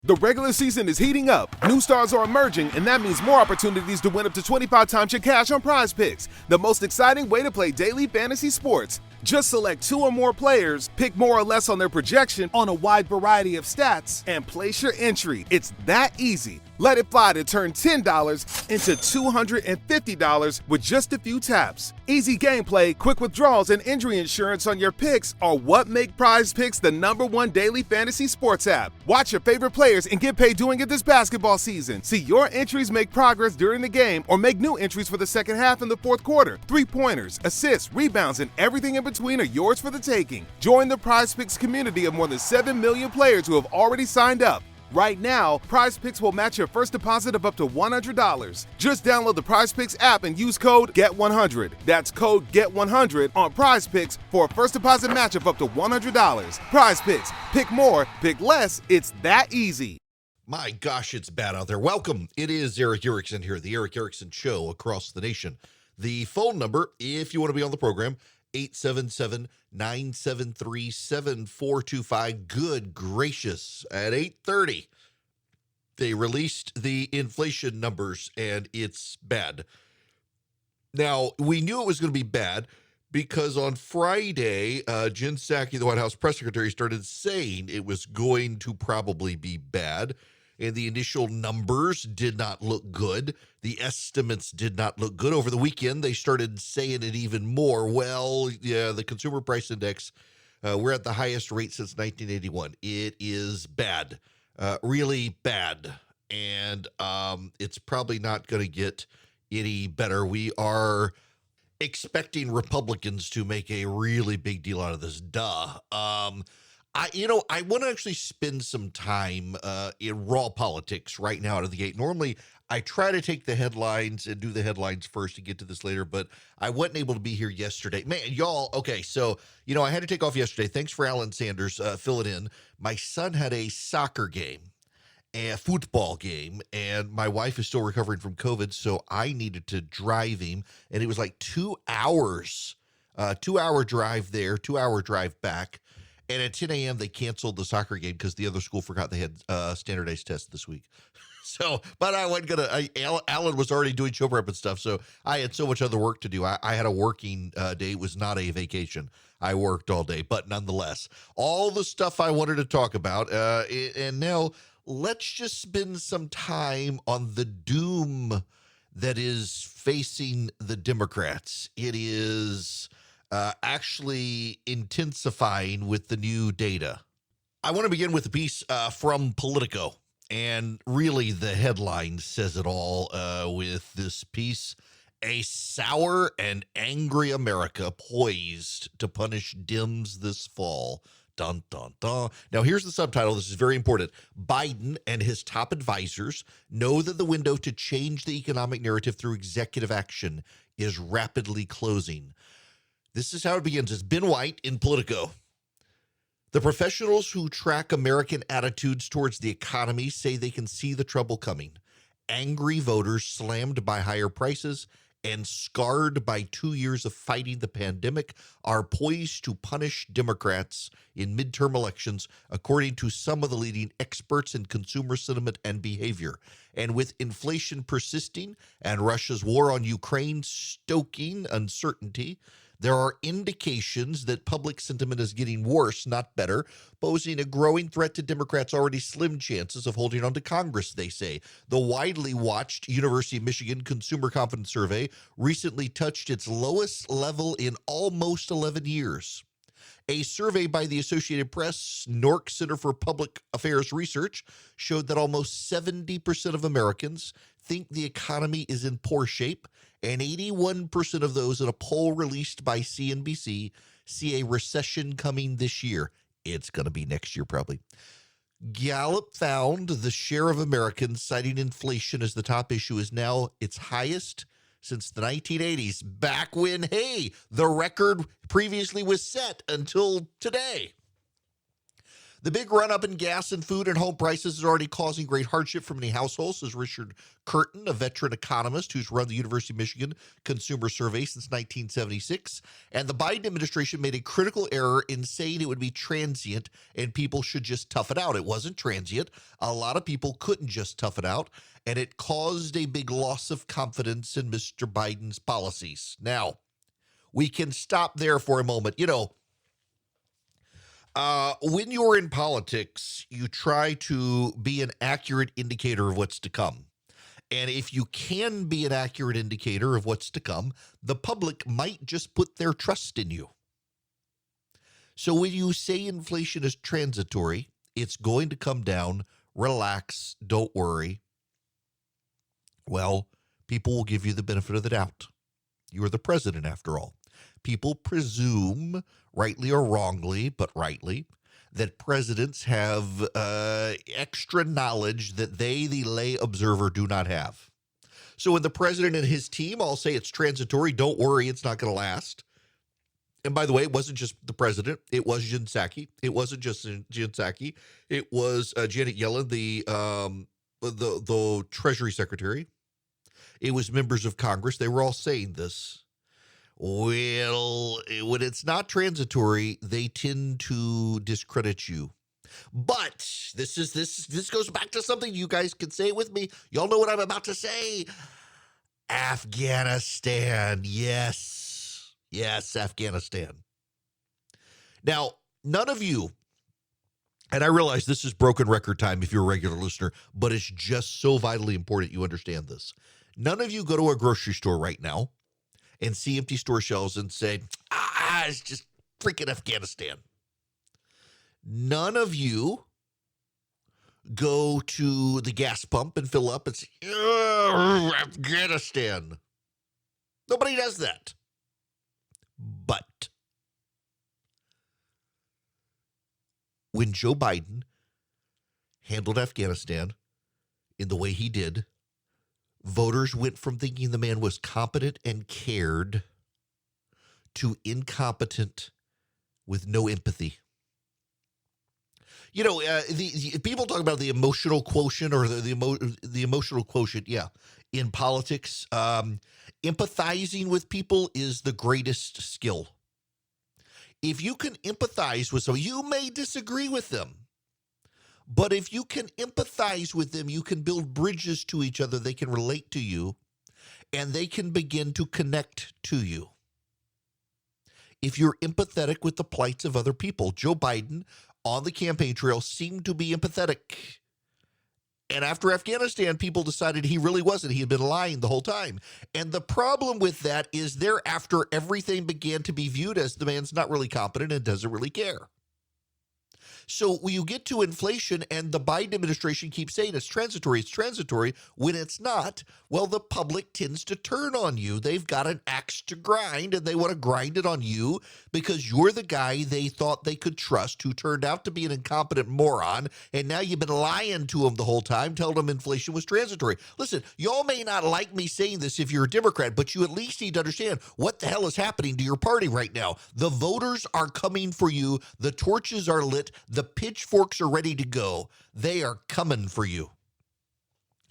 The regular season is heating up, new stars are emerging, and that means more opportunities to win up to 25 times your cash on Prize Picks, the most exciting way to play daily fantasy sports. Just select 2 or more players, pick more or less on their projection on a wide variety of stats, and place your entry. It's that easy. Let it fly to turn $10 into $250 with just a few taps. Easy gameplay, quick withdrawals, and injury insurance on your picks are what make Prize Picks the #1 daily fantasy sports app. Watch your favorite players and get paid doing it this basketball season. See your entries make progress during the game or make new entries for the second half in the fourth quarter. 3-pointers, assists, rebounds, and everything in between are yours for the taking. Join the Prize Picks community of more than 7 million players who have already signed up. Right now, Prize Picks will match your first deposit of up to $100. Just download the Prize Picks app and use code GET100. That's code GET100 on Prize Picks for a first deposit match of up to $100. Prize Picks. Pick more, pick less. It's that easy. My gosh, it's bad out there. Welcome. It is Eric Erickson here, the Eric Erickson Show across the nation. The phone number, if you want to be on the program, 877-973-7425. Good gracious. At 8:30, they released the inflation numbers, and it's bad. Now, we knew it was going to be bad because on Friday, Jen Psaki, the White House press secretary, started saying it was going to probably be bad. And the initial numbers did not look good. The estimates did not look good. Over the weekend, they started saying it even more. Well, yeah, the Consumer Price Index, we're at the highest rate since 1981. It is bad, really bad. And it's probably not going to get any better. We are expecting Republicans to make a really big deal out of this. I want to actually spend some time in raw politics right now out of the gate. Normally, I try to take the headlines and do the headlines first and get to this later, but I wasn't able to be here yesterday. Man, y'all, okay, so, I had to take off yesterday. Thanks for Alan Sanders filling in. My son had a soccer game, a football game, and my wife is still recovering from COVID, so I needed to drive him, and it was like 2 hours, 2-hour drive there, 2-hour drive back. And at 10 a.m., they canceled the soccer game because the other school forgot they had standardized tests this week. So, but I wasn't going to, Alan was already doing show prep and stuff, so I had so much other work to do. I had a working day. It was not a vacation. I worked all day, but nonetheless, all the stuff I wanted to talk about. And now let's just spend some time on the doom that is facing the Democrats. It is actually intensifying with the new data. I want to begin with a piece from Politico, and really the headline says it all with this piece. A sour and angry America poised to punish Dems this fall. Dun, dun, dun. Now, here's the subtitle. This is very important. Biden and his top advisors know that the window to change the economic narrative through executive action is rapidly closing. This is how it begins. It's Ben White in Politico. The professionals who track American attitudes towards the economy say they can see the trouble coming. Angry voters slammed by higher prices and scarred by 2 years of fighting the pandemic are poised to punish Democrats in midterm elections, according to some of the leading experts in consumer sentiment and behavior. And with inflation persisting and Russia's war on Ukraine stoking uncertainty, there are indications that public sentiment is getting worse, not better, posing a growing threat to Democrats' already slim chances of holding on to Congress, they say. The widely watched University of Michigan Consumer Confidence Survey recently touched its lowest level in almost 11 years. A survey by the Associated Press, NORC Center for Public Affairs Research, showed that almost 70% of Americans think the economy is in poor shape, and 81% of those in a poll released by CNBC see a recession coming this year. It's going to be next year, probably. Gallup found the share of Americans citing inflation as the top issue is now its highest since the 1980s, back when, hey, the record previously was set until today. The big run-up in gas and food and home prices is already causing great hardship for many households, says Richard Curtin, a veteran economist who's run the University of Michigan Consumer Survey since 1976. And the Biden administration made a critical error in saying it would be transient and people should just tough it out. It wasn't transient. A lot of people couldn't just tough it out, and it caused a big loss of confidence in Mr. Biden's policies. Now, we can stop there for a moment. When you're in politics, you try to be an accurate indicator of what's to come. And if you can be an accurate indicator of what's to come, the public might just put their trust in you. So when you say inflation is transitory, it's going to come down, relax, don't worry. Well, people will give you the benefit of the doubt. You are the president, after all. People presume, rightly or wrongly, but rightly, that presidents have extra knowledge that they, the lay observer, do not have. So when the president and his team all say it's transitory, don't worry, it's not going to last. And by the way, it wasn't just the president. It was Jen Psaki. It wasn't just Jen Psaki. It was Janet Yellen, the Treasury Secretary. It was members of Congress. They were all saying this. Well, when it's not transitory, they tend to discredit you. But this goes back to something you guys can say it with me. Y'all know what I'm about to say. Afghanistan. Yes, Afghanistan. Now, none of you, and I realize this is broken record time if you're a regular listener, but it's just so vitally important you understand this. None of you go to a grocery store right now and see empty store shelves and say, it's just freaking Afghanistan. None of you go to the gas pump and fill up and say, Afghanistan. Nobody does that. But when Joe Biden handled Afghanistan in the way he did, voters went from thinking the man was competent and cared to incompetent with no empathy. The people talk about the emotional quotient or the emotional quotient, in politics. Empathizing with people is the greatest skill. If you can empathize with someone, you may disagree with them. But if you can empathize with them, you can build bridges to each other. They can relate to you, and they can begin to connect to you. If you're empathetic with the plights of other people, Joe Biden on the campaign trail seemed to be empathetic. And after Afghanistan, people decided he really wasn't. He had been lying the whole time. And the problem with that is thereafter, everything began to be viewed as the man's not really competent and doesn't really care. So when you get to inflation and the Biden administration keeps saying it's transitory, when it's not, well, the public tends to turn on you. They've got an axe to grind, and they want to grind it on you because you're the guy they thought they could trust who turned out to be an incompetent moron, and now you've been lying to them the whole time, telling them inflation was transitory. Listen, y'all may not like me saying this if you're a Democrat, but you at least need to understand what the hell is happening to your party right now. The voters are coming for you. The torches are lit. The pitchforks are ready to go. They are coming for you.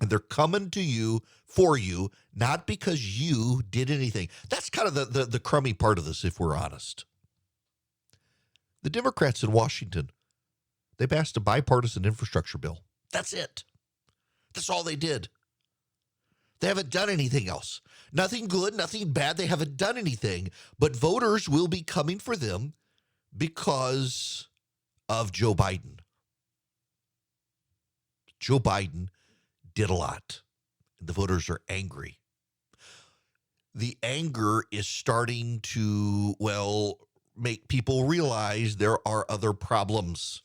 And they're coming to you for you, not because you did anything. That's kind of the crummy part of this, if we're honest. The Democrats in Washington, they passed a bipartisan infrastructure bill. That's it. That's all they did. They haven't done anything else. Nothing good, nothing bad. They haven't done anything. But voters will be coming for them because of Joe Biden. Joe Biden did a lot. The voters are angry. The anger is starting to, make people realize there are other problems.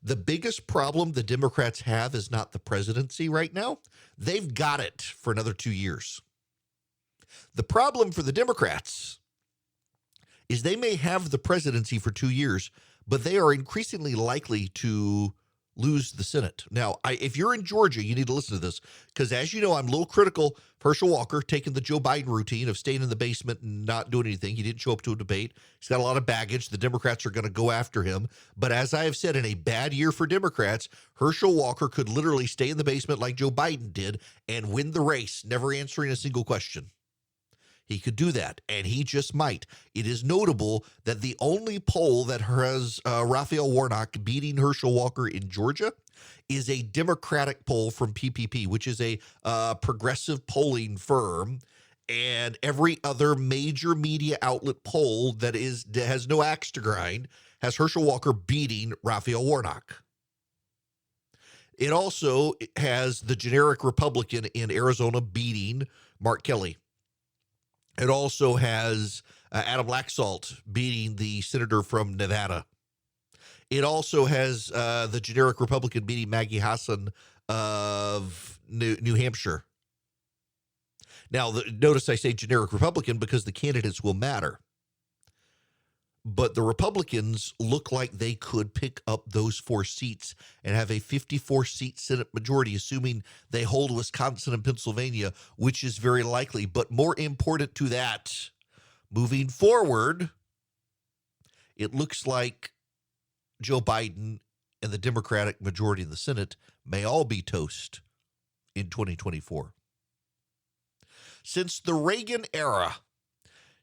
The biggest problem the Democrats have is not the presidency right now. They've got it for another 2 years. The problem for the Democrats is they may have the presidency for 2 years, but they are increasingly likely to lose the Senate. Now, if you're in Georgia, you need to listen to this, because as you know, I'm a little critical of Herschel Walker taking the Joe Biden routine of staying in the basement and not doing anything. He didn't show up to a debate. He's got a lot of baggage. The Democrats are going to go after him. But as I have said, in a bad year for Democrats, Herschel Walker could literally stay in the basement like Joe Biden did and win the race, never answering a single question. He could do that, and he just might. It is notable that the only poll that has Raphael Warnock beating Herschel Walker in Georgia is a Democratic poll from PPP, which is a progressive polling firm, and every other major media outlet poll that has no axe to grind has Herschel Walker beating Raphael Warnock. It also has the generic Republican in Arizona beating Mark Kelly. It also has Adam Laxalt beating the senator from Nevada. It also has the generic Republican beating Maggie Hassan of New Hampshire. Now, notice I say generic Republican because the candidates will matter. But the Republicans look like they could pick up those 4 seats and have a 54-seat Senate majority, assuming they hold Wisconsin and Pennsylvania, which is very likely. But more important to that, moving forward, it looks like Joe Biden and the Democratic majority in the Senate may all be toast in 2024. Since the Reagan era,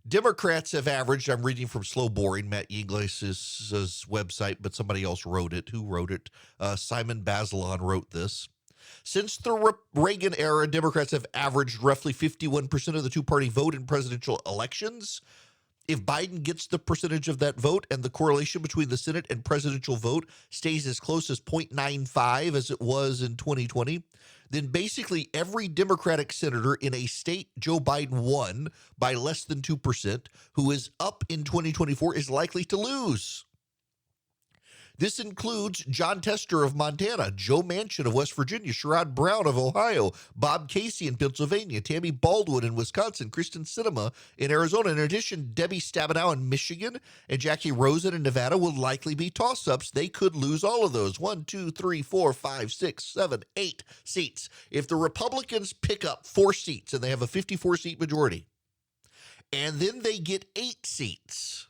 Democrats have averaged, I'm reading from Slow Boring, Matt Yingles's website, but somebody else wrote it. Who wrote it? Simon Bazelon wrote this. Since the Reagan era, Democrats have averaged roughly 51% of the two-party vote in presidential elections. If Biden gets the percentage of that vote and the correlation between the Senate and presidential vote stays as close as 0.95 as it was in 2020, then basically every Democratic senator in a state Joe Biden won by less than 2%, who is up in 2024, is likely to lose. This includes John Tester of Montana, Joe Manchin of West Virginia, Sherrod Brown of Ohio, Bob Casey in Pennsylvania, Tammy Baldwin in Wisconsin, Kristen Sinema in Arizona. In addition, Debbie Stabenow in Michigan and Jackie Rosen in Nevada will likely be toss-ups. They could lose all of those. 1, 2, 3, 4, 5, 6, 7, 8 seats. If the Republicans pick up 4 seats and they have a 54-seat majority, and then they get 8 seats,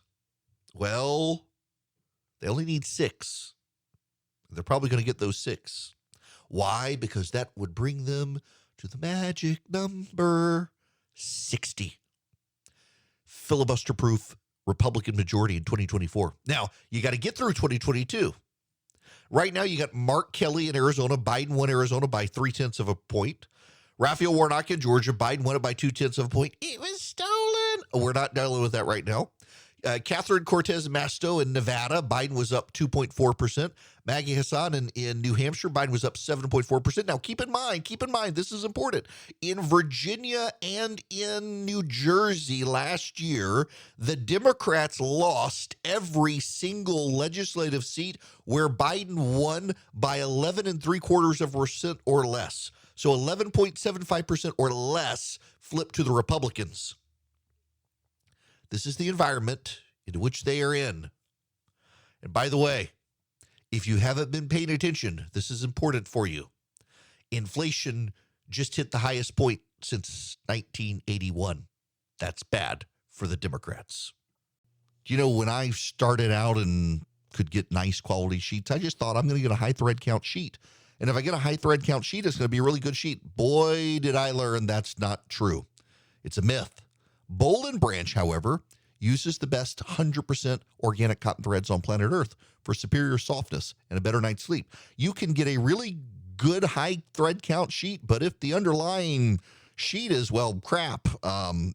well, they only need 6. They're probably going to get those 6. Why? Because that would bring them to the magic number 60. Filibuster-proof Republican majority in 2024. Now, you got to get through 2022. Right now, you got Mark Kelly in Arizona. Biden won Arizona by 0.3 of a point. Raphael Warnock in Georgia. Biden won it by 0.2 of a point. It was stolen. We're not dealing with that right now. Catherine Cortez Masto in Nevada, Biden was up 2.4%. Maggie Hassan in New Hampshire, Biden was up 7.4%. Now, keep in mind, this is important. In Virginia and in New Jersey last year, the Democrats lost every single legislative seat where Biden won by 11.75% or less. So 11.75% or less flipped to the Republicans. This is the environment in which they are in. And by the way, if you haven't been paying attention, this is important for you. Inflation just hit the highest point since 1981. That's bad for the Democrats. You know, when I started out and could get nice quality sheets, I just thought I'm going to get a high thread count sheet. And if I get a high thread count sheet, it's going to be a really good sheet. Boy, did I learn that's not true. It's a myth. Boll and Branch, however, uses the best 100% organic cotton threads on planet Earth for superior softness and a better night's sleep. You can get a really good high thread count sheet, but if the underlying sheet is, well, crap,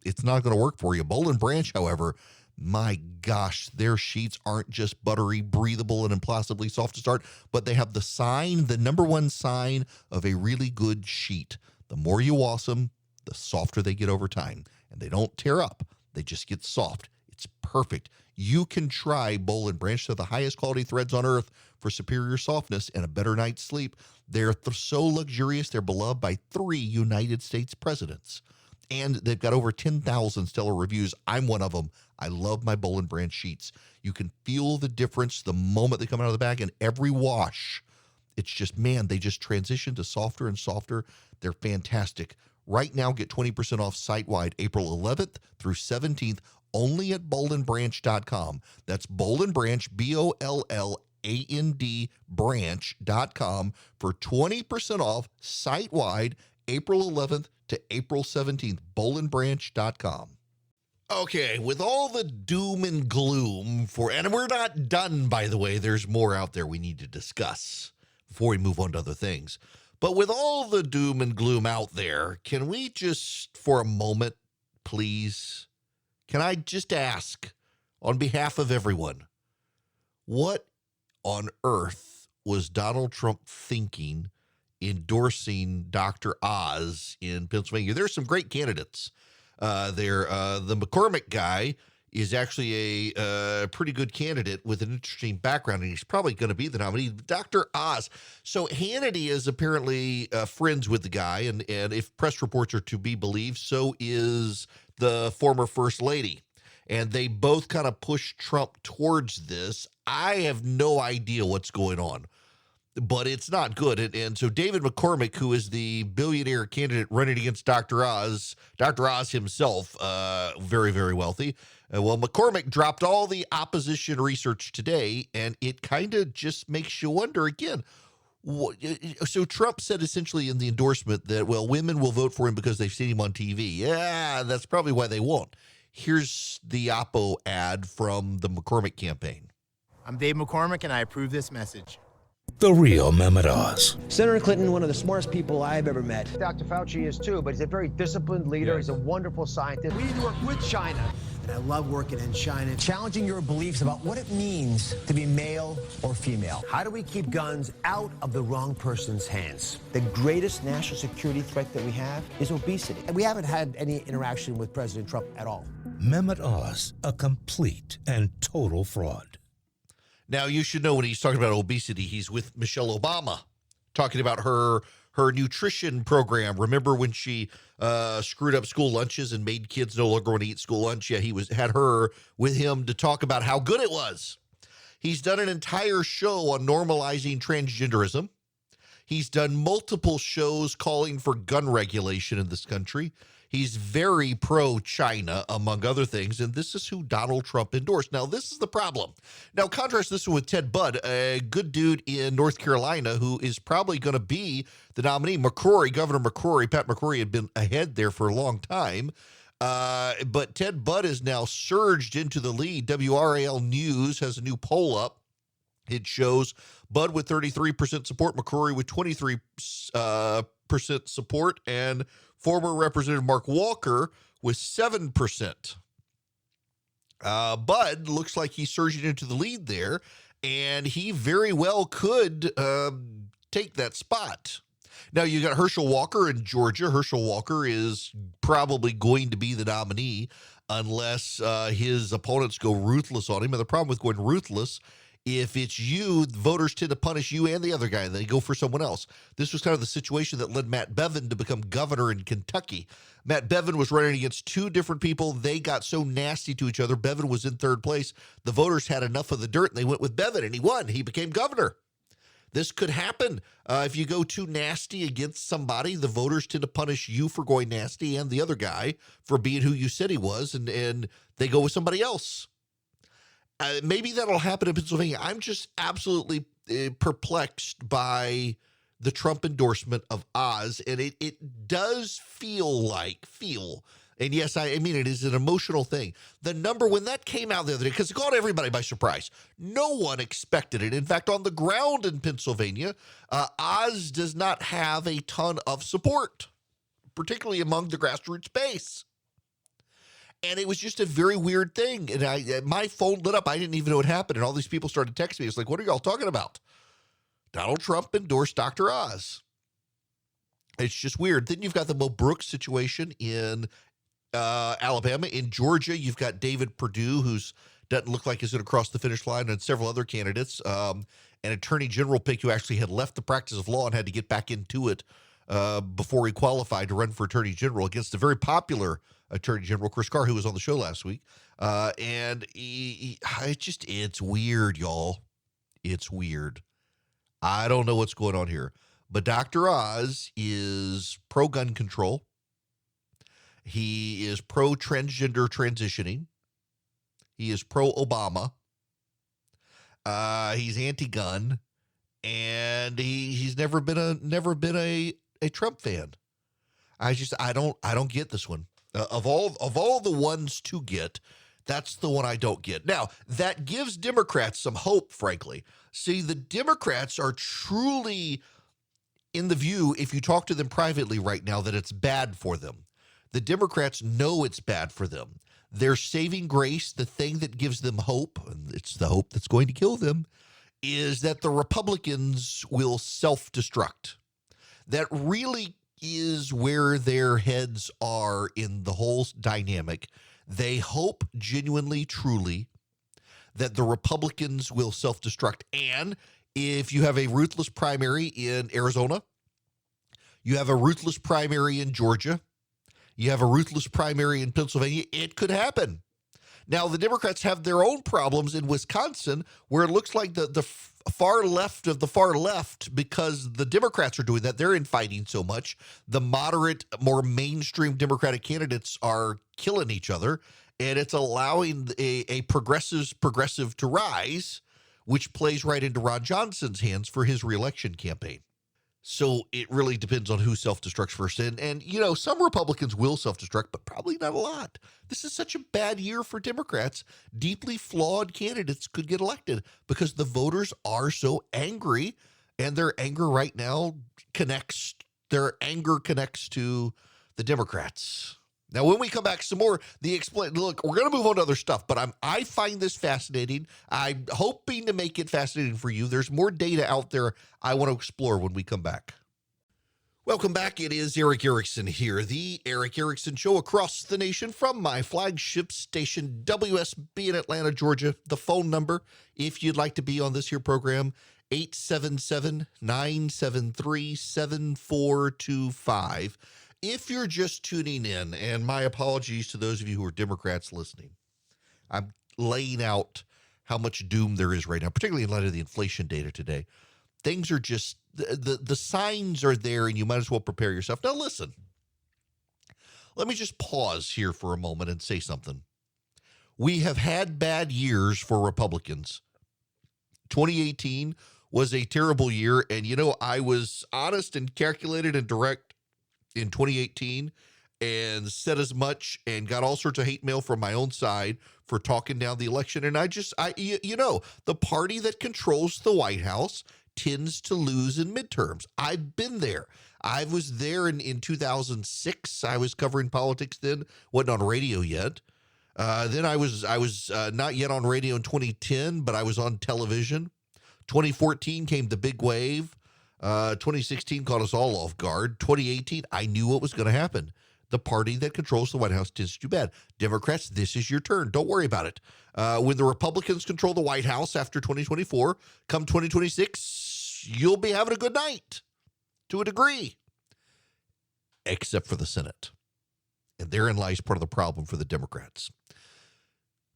it's not going to work for you. Boll and Branch, however, my gosh, their sheets aren't just buttery, breathable, and impossibly soft to start, but they have the number one sign of a really good sheet. The more you wash them, the softer they get over time. And they don't tear up. They just get soft. It's perfect. You can try Boll and Branch. They're the highest quality threads on earth for superior softness and a better night's sleep. They're so luxurious, they're beloved by 3 United States presidents. And they've got over 10,000 stellar reviews. I'm one of them. I love my Boll and Branch sheets. You can feel the difference the moment they come out of the bag, and every wash It's just, man, they just transition to softer and softer. They're fantastic. Right now, get 20% off site-wide April 11th through 17th only at bollandbranch.com. That's Bold and Branch, BOLLAND branch.com for 20% off site-wide April 11th to April 17th, bollandbranch.com. Okay, with all the doom and gloom and we're not done, by the way, there's more out there we need to discuss before we move on to other things. But with all the doom and gloom out there, can we just, for a moment, please, can I just ask, on behalf of everyone, what on earth was Donald Trump thinking endorsing Dr. Oz in Pennsylvania? There's some great candidates there. The McCormick guy is actually a pretty good candidate with an interesting background, and he's probably going to be the nominee. Dr. Oz. So Hannity is apparently friends with the guy, and if press reports are to be believed, so is the former First Lady. And they both kind of push Trump towards this. I have no idea what's going on, but it's not good. And so David McCormick, who is the billionaire candidate running against Dr. Oz himself, very, very wealthy. Well, McCormick dropped all the opposition research today, and it kind of just makes you wonder again. So Trump said essentially in the endorsement that, well, women will vote for him because they've seen him on TV. Yeah, that's probably why they won't. Here's the Oppo ad from the McCormick campaign. I'm Dave McCormick, and I approve this message. The real Mehmet Oz. Senator Clinton, one of the smartest people I've ever met. Dr. Fauci is too, but he's a very disciplined leader. Yes. He's a wonderful scientist. We need to work with China. And I love working in China. Challenging your beliefs about what it means to be male or female. How do we keep guns out of the wrong person's hands? The greatest national security threat that we have is obesity. And we haven't had any interaction with President Trump at all. Mehmet Oz, a complete and total fraud. Now, you should know when he's talking about obesity, he's with Michelle Obama, talking about her nutrition program. Remember when she screwed up school lunches and made kids no longer want to eat school lunch? Yeah, he had her with him to talk about how good it was. He's done an entire show on normalizing transgenderism. He's done multiple shows calling for gun regulation in this country. He's very pro-China, among other things, and this is who Donald Trump endorsed. Now, this is the problem. Now, contrast this one with Ted Budd, a good dude in North Carolina who is probably going to be the nominee. Governor McCrory, Pat McCrory had been ahead there for a long time, but Ted Budd is now surged into the lead. WRAL News has a new poll up. It shows Budd with 33% support, McCrory with 23% support, and former Representative Mark Walker with 7%. Budd looks like he's surging into the lead there, and he very well could take that spot. Now, you got Herschel Walker in Georgia. Herschel Walker is probably going to be the nominee unless his opponents go ruthless on him. And the problem with going ruthless, if it's you, voters tend to punish you and the other guy, and they go for someone else. This was kind of the situation that led Matt Bevin to become governor in Kentucky. Matt Bevin was running against two different people. They got so nasty to each other. Bevin was in third place. The voters had enough of the dirt, and they went with Bevin, and he won. He became governor. This could happen. If you go too nasty against somebody, the voters tend to punish you for going nasty and the other guy for being who you said he was, and they go with somebody else. Maybe that'll happen in Pennsylvania. I'm just absolutely perplexed by the Trump endorsement of Oz, and it does feel, and yes, I mean, it is an emotional thing. The number, when that came out the other day, because it caught everybody by surprise, no one expected it. In fact, on the ground in Pennsylvania, Oz does not have a ton of support, particularly among the grassroots base. And it was just a very weird thing. And my phone lit up. I didn't even know what happened. And all these people started texting me. It's like, what are y'all talking about? Donald Trump endorsed Dr. Oz. It's just weird. Then you've got the Mo Brooks situation in Alabama. In Georgia, you've got David Perdue, who's doesn't look like he's going to cross the finish line, and several other candidates. An attorney general pick who actually had left the practice of law and had to get back into it before he qualified to run for attorney general against a very popular Attorney General Chris Carr, who was on the show last week. And it's weird, y'all. It's weird. I don't know what's going on here. But Dr. Oz is pro-gun control. He is pro-transgender transitioning. He is pro-Obama. He's anti-gun. And he's never been a Trump fan. I don't get this one. Of all the ones to get, that's the one I don't get. Now, that gives Democrats some hope, frankly. See, the Democrats are truly in the view, if you talk to them privately right now, that it's bad for them. The Democrats know it's bad for them. Their saving grace, the thing that gives them hope, and it's the hope that's going to kill them, is that the Republicans will self-destruct. That really is where their heads are in the whole dynamic. They hope genuinely, truly, that the Republicans will self-destruct. And if you have a ruthless primary in Arizona, you have a ruthless primary in Georgia, you have a ruthless primary in Pennsylvania, it could happen. Now, the Democrats have their own problems in Wisconsin, where it looks like the far left of the far left, because the Democrats are doing that. They're infighting so much. The moderate, more mainstream Democratic candidates are killing each other, and it's allowing a progressive to rise, which plays right into Ron Johnson's hands for his reelection campaign. So it really depends on who self-destructs first. And you know, some Republicans will self-destruct, but probably not a lot. This is such a bad year for Democrats. Deeply flawed candidates could get elected because the voters are so angry, and their anger right now connects to the Democrats. Now, when we come back some more, look, we're going to move on to other stuff, but I find this fascinating. I'm hoping to make it fascinating for you. There's more data out there I want to explore when we come back. Welcome back. It is Erick Erickson here, the Erick Erickson Show across the nation from my flagship station, WSB in Atlanta, Georgia. The phone number, if you'd like to be on this here program, 877-973-7425. If you're just tuning in, and my apologies to those of you who are Democrats listening, I'm laying out how much doom there is right now, particularly in light of the inflation data today. Things are just, the signs are there, and you might as well prepare yourself. Now, listen, let me just pause here for a moment and say something. We have had bad years for Republicans. 2018 was a terrible year, and, you know, I was honest and calculated and direct in 2018 and said as much and got all sorts of hate mail from my own side for talking down the election. And you know, the party that controls the White House tends to lose in midterms. I've been there. I was there in 2006. I was covering politics then, wasn't on radio yet. Then I was not yet on radio in 2010, but I was on television. 2014 came the big wave. 2016 caught us all off guard. 2018, I knew what was going to happen. The party that controls the White House tends to do bad. Democrats, this is your turn. Don't worry about it. When the Republicans control the White House after 2024, come 2026, you'll be having a good night to a degree, except for the Senate. And therein lies part of the problem for the Democrats.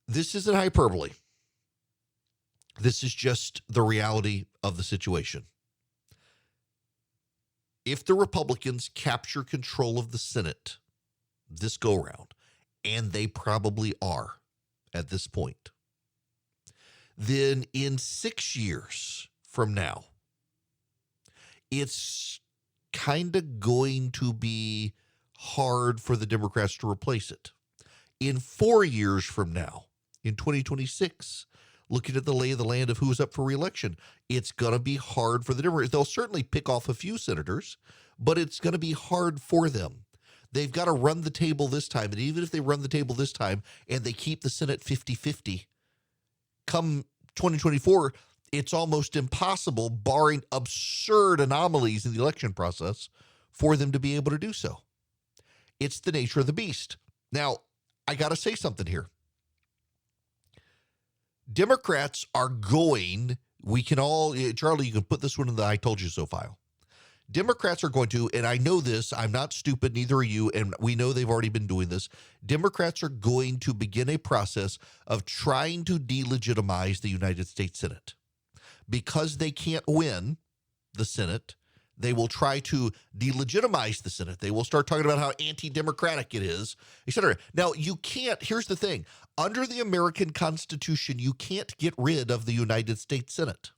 This isn't hyperbole. This is just the reality of the situation. If the Republicans capture control of the Senate this go-round, and they probably are at this point, then in 6 years from now, it's kind of going to be hard for the Democrats to replace it. In 4 years from now, in 2026, looking at the lay of the land of who's up for re-election, it's going to be hard for the Democrats. They'll certainly pick off a few senators, but it's going to be hard for them. They've got to run the table this time, and even if they run the table this time and they keep the Senate 50-50, come 2024, it's almost impossible, barring absurd anomalies in the election process, for them to be able to do so. It's the nature of the beast. Now, I got to say something here. Democrats are going, Charlie, you can put this one in the I told you so file. Democrats are going to, and I know this, I'm not stupid, neither are you, and we know they've already been doing this. Democrats are going to begin a process of trying to delegitimize the United States Senate. Because they can't win, the Senate. They will try to delegitimize the Senate. They will start talking about how anti-democratic it is, etc. Now, you can't, here's the thing. Under the American Constitution, you can't get rid of the United States Senate.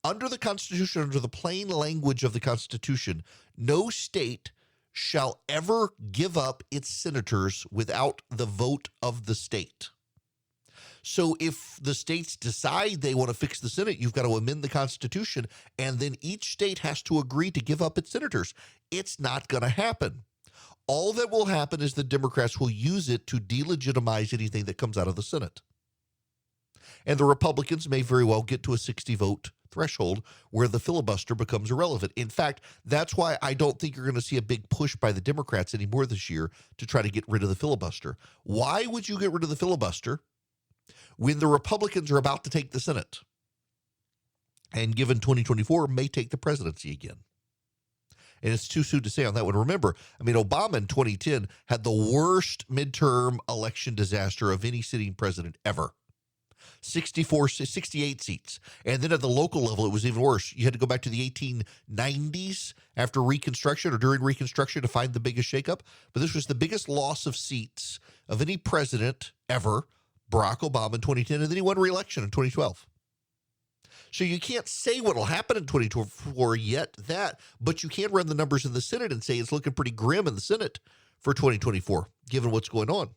Under the Constitution, under the plain language of the Constitution, no state shall ever give up its senators without the vote of the state. So if the states decide they want to fix the Senate, you've got to amend the Constitution, and then each state has to agree to give up its senators. It's not going to happen. All that will happen is the Democrats will use it to delegitimize anything that comes out of the Senate. And the Republicans may very well get to a 60-vote threshold where the filibuster becomes irrelevant. In fact, that's why I don't think you're going to see a big push by the Democrats anymore this year to try to get rid of the filibuster. Why would you get rid of the filibuster when the Republicans are about to take the Senate and given 2024 may take the presidency again? And it's too soon to say on that one. Remember, Obama in 2010 had the worst midterm election disaster of any sitting president ever. 68 seats. And then at the local level, it was even worse. You had to go back to the 1890s after Reconstruction or during Reconstruction to find the biggest shakeup. But this was the biggest loss of seats of any president ever, Barack Obama in 2010, and then he won re-election in 2012. So you can't say what will happen in 2024 yet, but you can run the numbers in the Senate and say it's looking pretty grim in the Senate for 2024, given what's going on.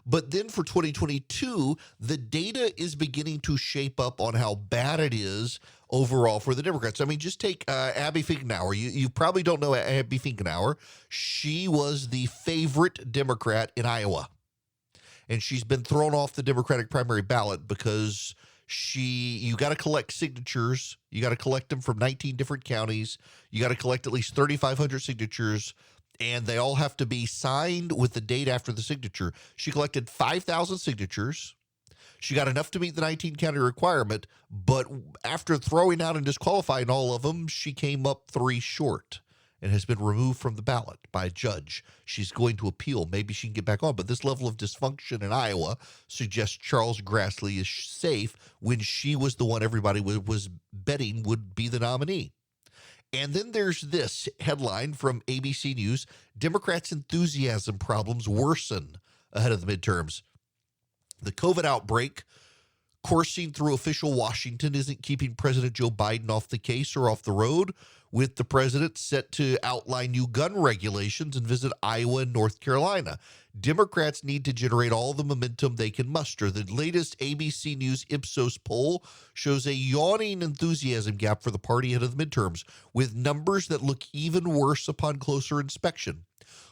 But then for 2022, the data is beginning to shape up on how bad it is overall for the Democrats. Just take Abby Finkenauer. You probably don't know Abby Finkenauer. She was the favorite Democrat in Iowa. And she's been thrown off the Democratic primary ballot because you got to collect signatures. You got to collect them from 19 different counties. You got to collect at least 3,500 signatures, and they all have to be signed with the date after the signature. She collected 5,000 signatures. She got enough to meet the 19-county requirement, but after throwing out and disqualifying all of them, she came up 3 short and has been removed from the ballot by a judge. She's going to appeal. Maybe she can get back on. But this level of dysfunction in Iowa suggests Charles Grassley is safe when she was the one everybody was betting would be the nominee. And then there's this headline from ABC News: Democrats' enthusiasm problems worsen ahead of the midterms. The COVID outbreak coursing through official Washington isn't keeping President Joe Biden off the case or off the road, with the president set to outline new gun regulations and visit Iowa and North Carolina. Democrats need to generate all the momentum they can muster. The latest ABC News Ipsos poll shows a yawning enthusiasm gap for the party ahead of the midterms, with numbers that look even worse upon closer inspection.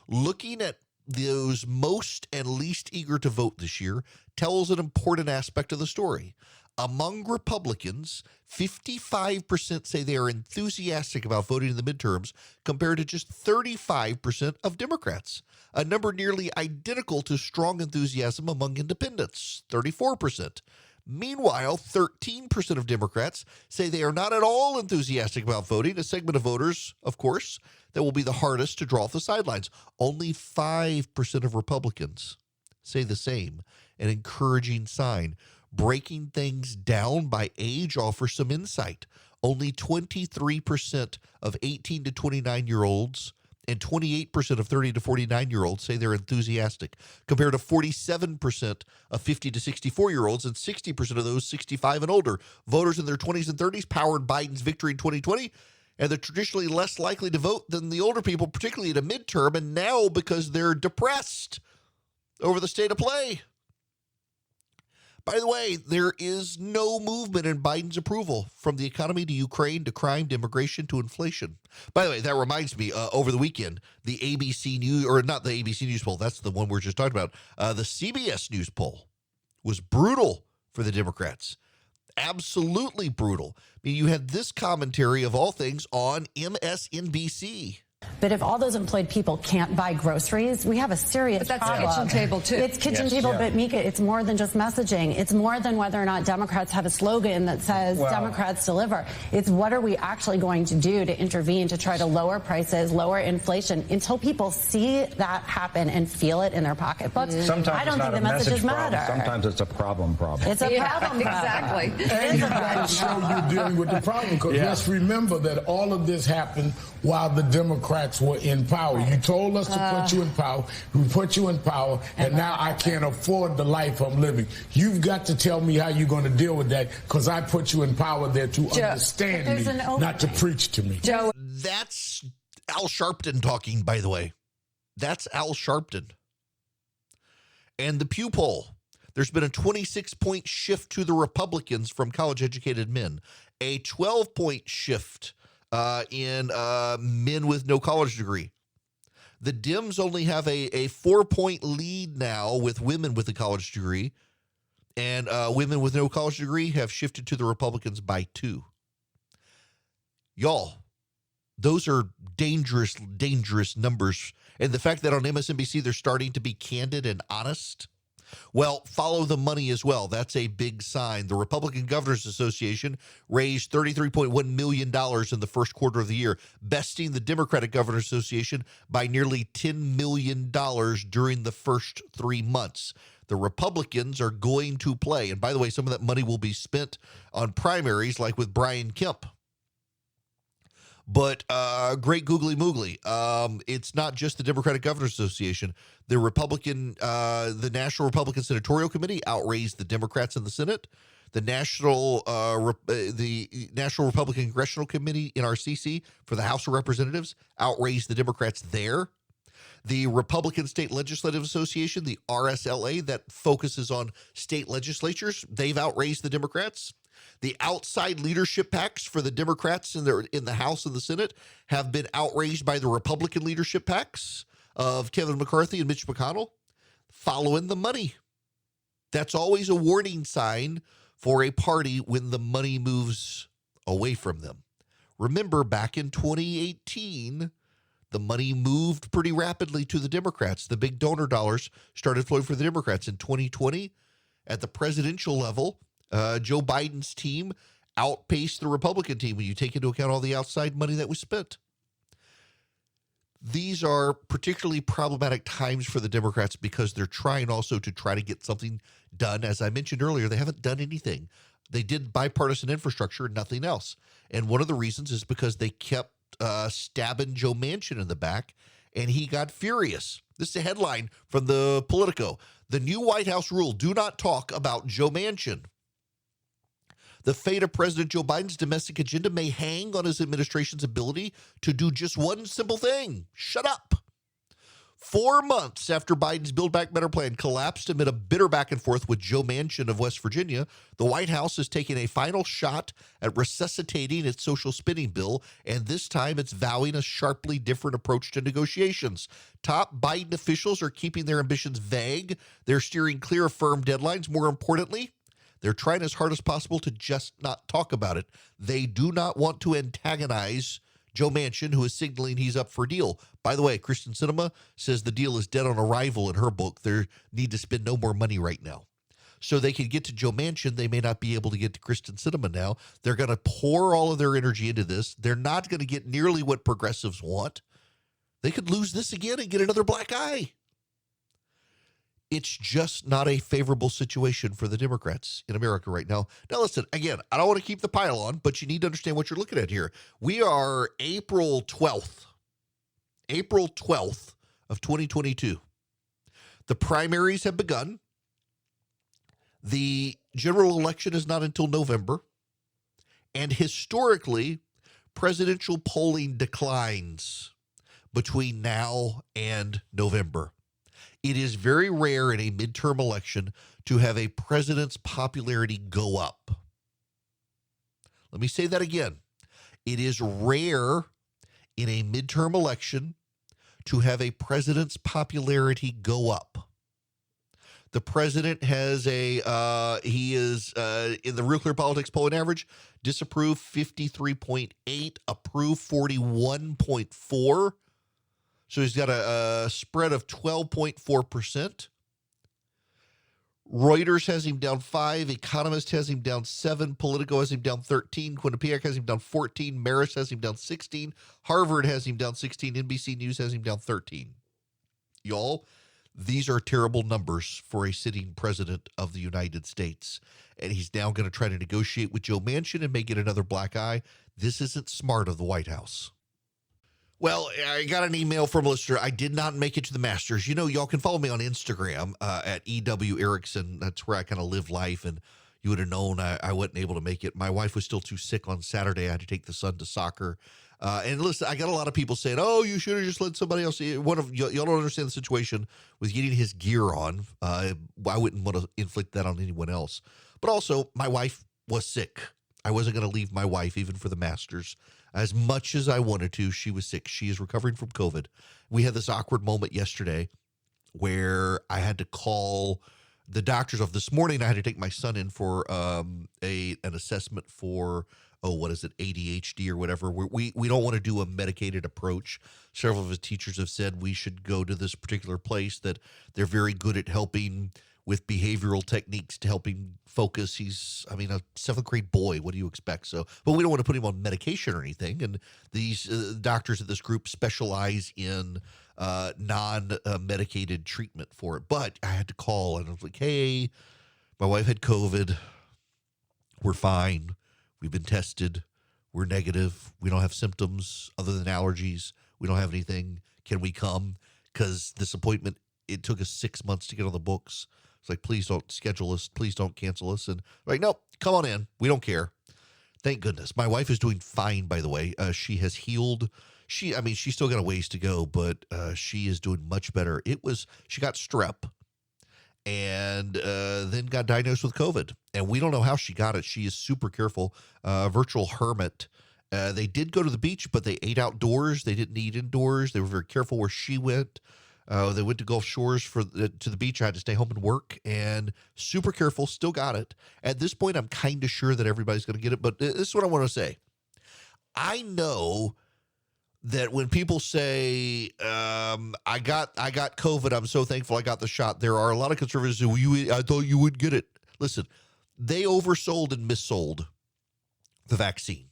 Looking at those most and least eager to vote this year tells an important aspect of the story. Among Republicans, 55% say they are enthusiastic about voting in the midterms, compared to just 35% of Democrats, a number nearly identical to strong enthusiasm among independents, 34%. Meanwhile, 13% of Democrats say they are not at all enthusiastic about voting, a segment of voters, of course, that will be the hardest to draw off the sidelines. Only 5% of Republicans say the same, an encouraging sign. Breaking things down by age offers some insight. Only 23% of 18 to 29-year-olds and 28% of 30 to 49-year-olds say they're enthusiastic, compared to 47% of 50 to 64-year-olds and 60% of those 65 and older. Voters in their 20s and 30s powered Biden's victory in 2020, and they're traditionally less likely to vote than the older people, particularly at a midterm, and now because they're depressed over the state of play. By the way, there is no movement in Biden's approval, from the economy to Ukraine to crime to immigration to inflation. By the way, that reminds me, over the weekend, the ABC News, or not the ABC News poll, that's the one we're just talking about, the CBS News poll was brutal for the Democrats. Absolutely brutal. You had this commentary of all things on MSNBC. But if all those employed people can't buy groceries, we have a serious problem. Kitchen table, too. It's kitchen table, but Mika, it's more than just messaging. It's more than whether or not Democrats have a slogan that says Democrats deliver. It's what are we actually going to do to intervene to try to lower prices, lower inflation, until people see that happen and feel it in their pocketbooks. Sometimes I don't think the messages matter. Sometimes it's a problem. It's a problem. Exactly. And you got to show you're dealing with the problem, because let's remember that all of this happened while the Democrats were in power. You told us to put you in power. We put you in power, and now I can't afford the life I'm living. You've got to tell me how you're going to deal with that, because I put you in power there to understand me, not to preach to me. Joe. That's Al Sharpton talking, by the way. That's Al Sharpton. And the Pew poll. There's been a 26-point shift to the Republicans from college-educated men, a 12-point shift in men with no college degree. The Dems only have a 4-point lead now with women with a college degree, and women with no college degree have shifted to the Republicans by 2. Y'all, those are dangerous, dangerous numbers. And the fact that on MSNBC they're starting to be candid and honest, well, follow the money as well. That's a big sign. The Republican Governors Association raised $33.1 million in the first quarter of the year, besting the Democratic Governors Association by nearly $10 million during the first 3 months. The Republicans are going to play. And by the way, some of that money will be spent on primaries like with Brian Kemp. But great googly moogly. It's not just the Democratic Governors Association. The National Republican Senatorial Committee outraised the Democrats in the Senate. The National Republican Congressional Committee, NRCC, for the House of Representatives outraised the Democrats there. The Republican State Legislative Association, the RSLA, that focuses on state legislatures, they've outraised the Democrats. The outside leadership PACs for the Democrats in the House and the Senate have been outraged by the Republican leadership PACs of Kevin McCarthy and Mitch McConnell, following the money. That's always a warning sign for a party when the money moves away from them. Remember, back in 2018, the money moved pretty rapidly to the Democrats. The big donor dollars started flowing for the Democrats. In 2020, at the presidential level, Joe Biden's team outpaced the Republican team when you take into account all the outside money that was spent. These are particularly problematic times for the Democrats because they're trying also to try to get something done. As I mentioned earlier, they haven't done anything. They did bipartisan infrastructure, nothing else. And one of the reasons is because they kept stabbing Joe Manchin in the back, and he got furious. This is a headline from the Politico. The new White House rule: do not talk about Joe Manchin. The fate of President Joe Biden's domestic agenda may hang on his administration's ability to do just one simple thing: shut up. 4 months after Biden's Build Back Better plan collapsed amid a bitter back and forth with Joe Manchin of West Virginia, the White House is taking a final shot at resuscitating its social spending bill, and this time it's vowing a sharply different approach to negotiations. Top Biden officials are keeping their ambitions vague. They're steering clear of firm deadlines. More importantly, they're trying as hard as possible to just not talk about it. They do not want to antagonize Joe Manchin, who is signaling he's up for a deal. By the way, Kristen Sinema says the deal is dead on arrival in her book. They need to spend no more money right now. So they can get to Joe Manchin. They may not be able to get to Kristen Sinema now. They're going to pour all of their energy into this. They're not going to get nearly what progressives want. They could lose this again and get another black eye. It's just not a favorable situation for the Democrats in America right now. Now, listen, again, I don't want to keep the pile on, but you need to understand what you're looking at here. We are April 12th of 2022. The primaries have begun. The general election is not until November. And historically, presidential polling declines between now and November. It is very rare in a midterm election to have a president's popularity go up. Let me say that again. It is rare in a midterm election to have a president's popularity go up. The president has in the Real Clear Politics polling average, disapprove 53.8, approve 41.4. So he's got a spread of 12.4%. Reuters has him down 5. Economist has him down 7. Politico has him down 13. Quinnipiac has him down 14. Marist has him down 16. Harvard has him down 16. NBC News has him down 13. Y'all, these are terrible numbers for a sitting president of the United States. And he's now going to try to negotiate with Joe Manchin and may get another black eye. This isn't smart of the White House. Well, I got an email from a listener. I did not make it to the Masters. You know, y'all can follow me on Instagram at EW Erickson. That's where I kind of live life, and you would have known I wasn't able to make it. My wife was still too sick on Saturday. I had to take the son to soccer. And listen, I got a lot of people saying, oh, you should have just let somebody else. Y'all don't understand the situation with getting his gear on. I wouldn't want to inflict that on anyone else. But also, my wife was sick. I wasn't going to leave my wife even for the Masters. As much as I wanted to, she was sick. She is recovering from COVID. We had this awkward moment yesterday where I had to call the doctor's office. This morning, I had to take my son in for an assessment for, ADHD or whatever. We don't want to do a medicated approach. Several of his teachers have said we should go to this particular place, that they're very good at helping with behavioral techniques to help him focus. He's, a 7th grade boy. What do you expect? So, but we don't want to put him on medication or anything. And these doctors at this group specialize in non-medicated treatment for it. But I had to call and I was like, hey, my wife had COVID. We're fine. We've been tested. We're negative. We don't have symptoms other than allergies. We don't have anything. Can we come? Because this appointment, it took us 6 months to get on the books. It's like, please don't schedule us. Please don't cancel us. And like, nope, come on in. We don't care. Thank goodness. My wife is doing fine, by the way. She has healed. She's still got a ways to go, but she is doing much better. She got strep and then got diagnosed with COVID. And we don't know how she got it. She is super careful. Virtual hermit. They did go to the beach, but they ate outdoors. They didn't eat indoors. They were very careful where she went. They went to Gulf Shores to the beach. I had to stay home and work, and super careful, still got it. At this point, I'm kind of sure that everybody's going to get it, but this is what I want to say. I know that when people say, I got COVID, I'm so thankful I got the shot. There are a lot of conservatives who, I thought you would get it. Listen, they oversold and missold the vaccine.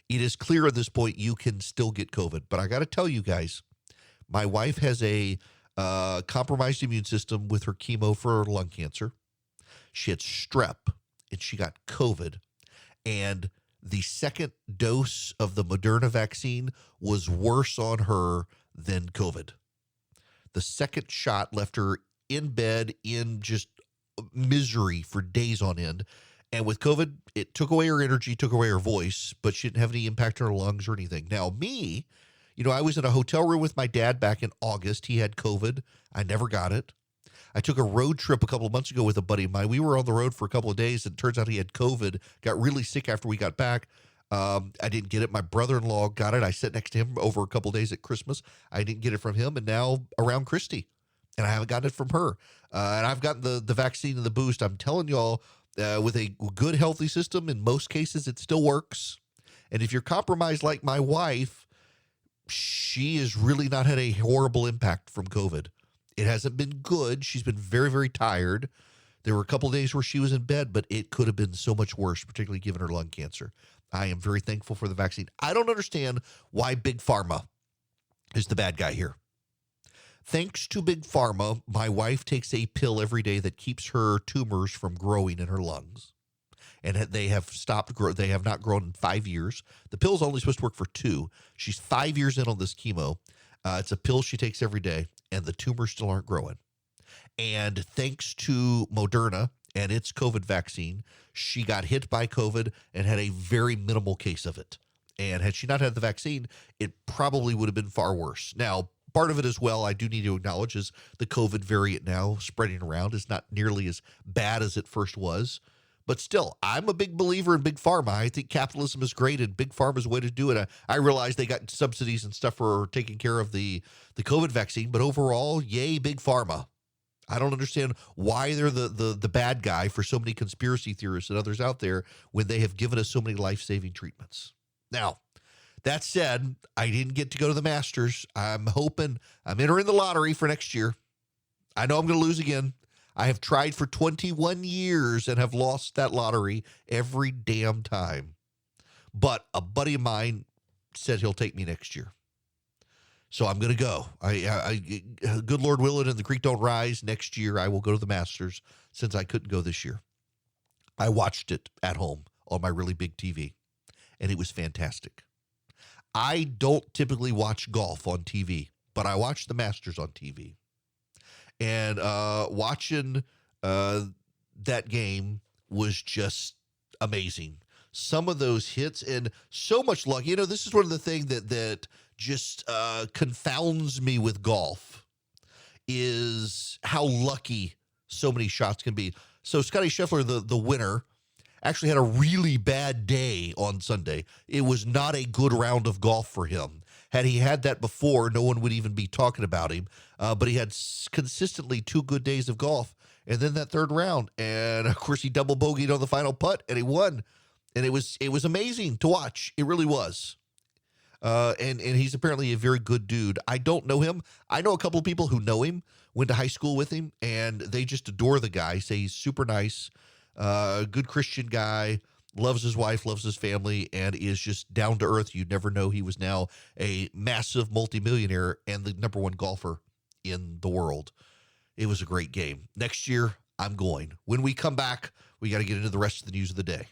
It is clear at this point you can still get COVID, but I got to tell you guys, my wife has a compromised immune system with her chemo for lung cancer. She had strep, and she got COVID. And the second dose of the Moderna vaccine was worse on her than COVID. The second shot left her in bed in just misery for days on end. And with COVID, it took away her energy, took away her voice, but she didn't have any impact on her lungs or anything. Now, me, I was in a hotel room with my dad back in August. He had COVID. I never got it. I took a road trip a couple of months ago with a buddy of mine. We were on the road for a couple of days, and it turns out he had COVID, got really sick after we got back. I didn't get it. My brother-in-law got it. I sat next to him over a couple of days at Christmas. I didn't get it from him, and now around Christy, and I haven't gotten it from her. And I've gotten the vaccine and the boost. I'm telling y'all, with a good, healthy system, in most cases, it still works. And if you're compromised like my wife, she has really not had a horrible impact from COVID. It hasn't been good. She's been very, very tired. There were a couple of days where she was in bed, but it could have been so much worse, particularly given her lung cancer. I am very thankful for the vaccine. I don't understand why Big Pharma is the bad guy here. Thanks to Big Pharma, my wife takes a pill every day that keeps her tumors from growing in her lungs. And they have stopped grow. They have not grown in 5 years. The pill's only supposed to work for 2. She's 5 years in on this chemo. It's a pill she takes every day, and the tumors still aren't growing. And thanks to Moderna and its COVID vaccine, she got hit by COVID and had a very minimal case of it. And had she not had the vaccine, it probably would have been far worse. Now, part of it as well, I do need to acknowledge, is the COVID variant now spreading around is not nearly as bad as it first was. But still, I'm a big believer in Big Pharma. I think capitalism is great, and Big Pharma's a way to do it. I realize they got subsidies and stuff for taking care of the COVID vaccine, but overall, yay, Big Pharma. I don't understand why they're the bad guy for so many conspiracy theorists and others out there when they have given us so many life-saving treatments. Now, That said, I didn't get to go to the Masters. I'm entering the lottery for next year. I know I'm going to lose again. I have tried for 21 years and have lost that lottery every damn time. But a buddy of mine said he'll take me next year. So I'm going to go. Good Lord willing and the creek don't rise, next year I will go to the Masters since I couldn't go this year. I watched it at home on my really big TV, and it was fantastic. I don't typically watch golf on TV, but I watch the Masters on TV. And watching that game was just amazing. Some of those hits and so much luck. You know, this is one of the things that just confounds me with golf is how lucky so many shots can be. So Scottie Scheffler, the winner, actually had a really bad day on Sunday. It was not a good round of golf for him. Had he had that before, no one would even be talking about him. But he had consistently 2 good days of golf. And then that third round. And, of course, he double bogeyed on the final putt, and he won. And it was amazing to watch. It really was. And he's apparently a very good dude. I don't know him. I know a couple of people who know him, went to high school with him, and they just adore the guy, say he's super nice, good Christian guy, loves his wife, loves his family, and is just down to earth. You'd never know he was now a massive multimillionaire and the #1 golfer in the world. It was a great game. Next year, I'm going. When we come back, we got to get into the rest of the news of the day.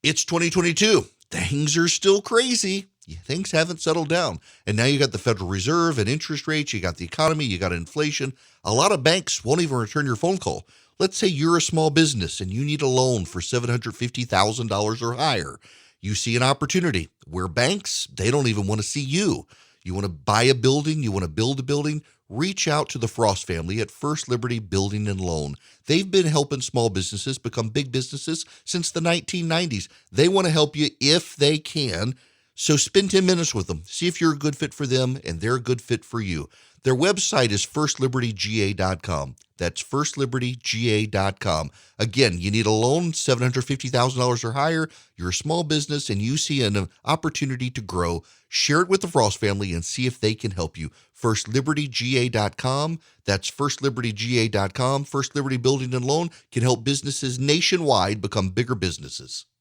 It's 2022. Things are still crazy. Things haven't settled down. And now you got the Federal Reserve and interest rates. You got the economy. You got inflation. A lot of banks won't even return your phone call. Let's say you're a small business and you need a loan for $750,000 or higher. You see an opportunity where banks, they don't even want to see you. You want to buy a building, you want to build a building, reach out to the Frost family at First Liberty Building and Loan. They've been helping small businesses become big businesses since the 1990s. They want to help you if they can. So spend 10 minutes with them. See if you're a good fit for them and they're a good fit for you. Their website is firstlibertyga.com. That's firstlibertyga.com. Again, you need a loan, $750,000 or higher. You're a small business and you see an opportunity to grow. Share it with the Frost family and see if they can help you. Firstlibertyga.com. That's firstlibertyga.com. First Liberty Building and Loan can help businesses nationwide become bigger businesses.